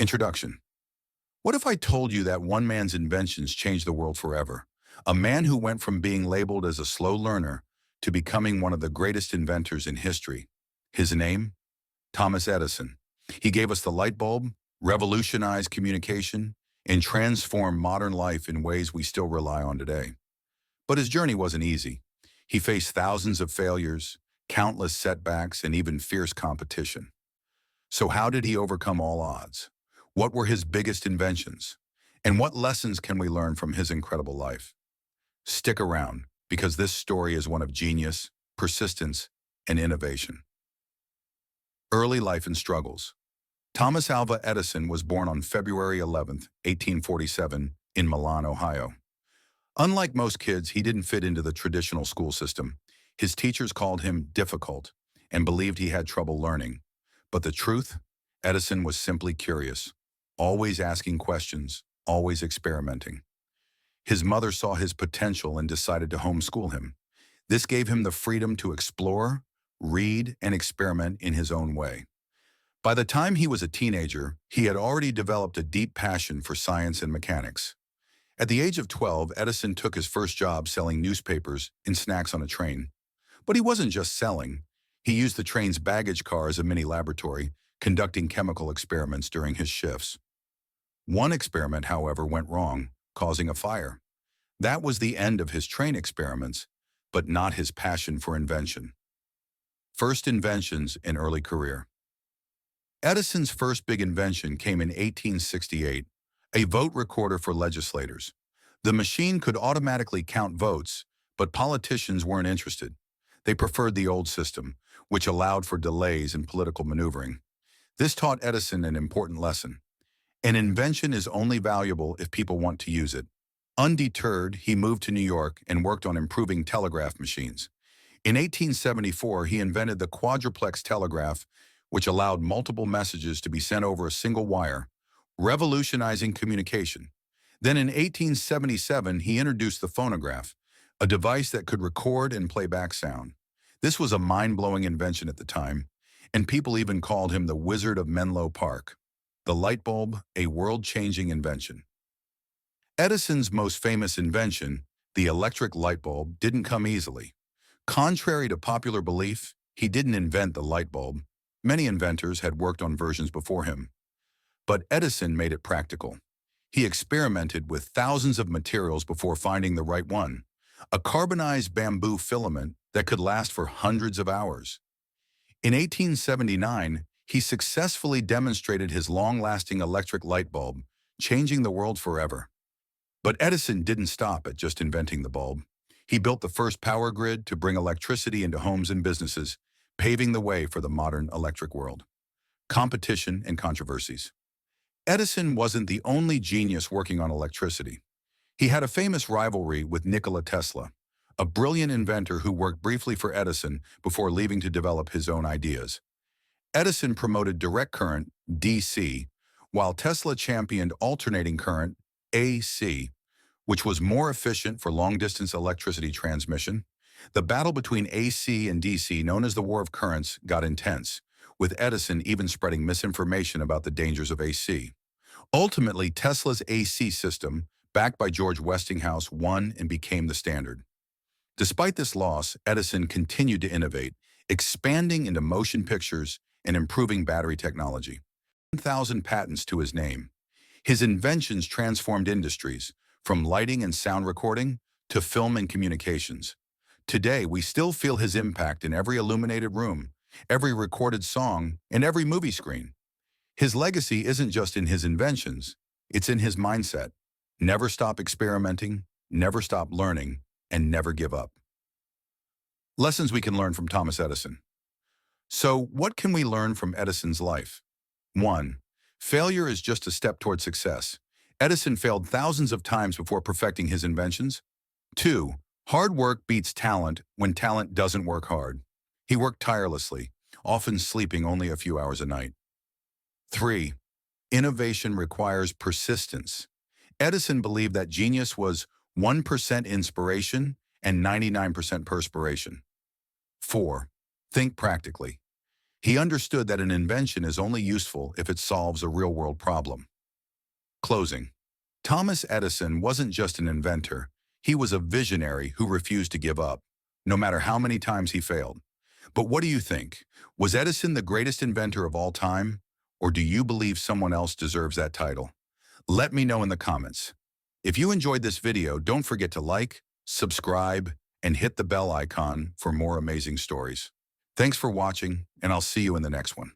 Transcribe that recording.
Introduction. What if I told you that one man's inventions changed the world forever? A man who went from being labeled as a slow learner to becoming one of the greatest inventors in history. His name? Thomas Edison. He gave us the light bulb, revolutionized communication, and transformed modern life in ways we still rely on today. But his journey wasn't easy. He faced thousands of failures, countless setbacks, and even fierce competition. So how did he overcome all odds? What were his biggest inventions? And what lessons can we learn from his incredible life? Stick around, because this story is one of genius, persistence, and innovation. Early life and struggles. Thomas Alva Edison was born on February 11, 1847, in Milan, Ohio. Unlike most kids, he didn't fit into the traditional school system. His teachers called him difficult and believed he had trouble learning. But the truth? Edison was simply curious, always asking questions, always experimenting. His mother saw his potential and decided to homeschool him. This gave him the freedom to explore, read, and experiment in his own way. By the time he was a teenager, he had already developed a deep passion for science and mechanics. At the age of 12, Edison took his first job selling newspapers and snacks on a train. But he wasn't just selling. He used the train's baggage car as a mini laboratory, conducting chemical experiments during his shifts. One experiment, however, went wrong, causing a fire. That was the end of his train experiments, but not his passion for invention. First inventions in early career. Edison's first big invention came in 1868, a vote recorder for legislators. The machine could automatically count votes, but politicians weren't interested. They preferred the old system, which allowed for delays in political maneuvering. This taught Edison an important lesson. An invention is only valuable if people want to use it. Undeterred, he moved to New York and worked on improving telegraph machines. In 1874, he invented the quadruplex telegraph, which allowed multiple messages to be sent over a single wire, revolutionizing communication. Then in 1877, he introduced the phonograph, a device that could record and play back sound. This was a mind-blowing invention at the time, and people even called him the Wizard of Menlo Park. The light bulb, a world-changing invention. Edison's most famous invention, the electric light bulb, didn't come easily. Contrary to popular belief, he didn't invent the light bulb. Many inventors had worked on versions before him. But Edison made it practical. He experimented with thousands of materials before finding the right one, a carbonized bamboo filament that could last for hundreds of hours. In 1879, he successfully demonstrated his long-lasting electric light bulb, changing the world forever. But Edison didn't stop at just inventing the bulb. He built the first power grid to bring electricity into homes and businesses, paving the way for the modern electric world. Competition and controversies. Edison wasn't the only genius working on electricity. He had a famous rivalry with Nikola Tesla, a brilliant inventor who worked briefly for Edison before leaving to develop his own ideas. Edison promoted direct current, DC, while Tesla championed alternating current, AC, which was more efficient for long-distance electricity transmission. The battle between AC and DC, known as the War of Currents, got intense, with Edison even spreading misinformation about the dangers of AC. Ultimately, Tesla's AC system, backed by George Westinghouse, won and became the standard. Despite this loss, Edison continued to innovate, expanding into motion pictures and improving battery technology. 1,000 patents to his name. His inventions transformed industries, from lighting and sound recording to film and communications. Today, we still feel his impact in every illuminated room, every recorded song, and every movie screen. His legacy isn't just in his inventions, it's in his mindset. Never stop experimenting, never stop learning, and never give up. Lessons we can learn from Thomas Edison. So, what can we learn from Edison's life? 1. Failure is just a step toward success. Edison failed thousands of times before perfecting his inventions. 2. Hard work beats talent when talent doesn't work hard. He worked tirelessly, often sleeping only a few hours a night. 3. Innovation requires persistence. Edison believed that genius was 1% inspiration and 99% perspiration. 4. Think practically. He understood that an invention is only useful if it solves a real-world problem. Closing. Thomas Edison wasn't just an inventor. He was a visionary who refused to give up, no matter how many times he failed. But what do you think? Was Edison the greatest inventor of all time? Or do you believe someone else deserves that title? Let me know in the comments. If you enjoyed this video, don't forget to like, subscribe, and hit the bell icon for more amazing stories. Thanks for watching, and I'll see you in the next one.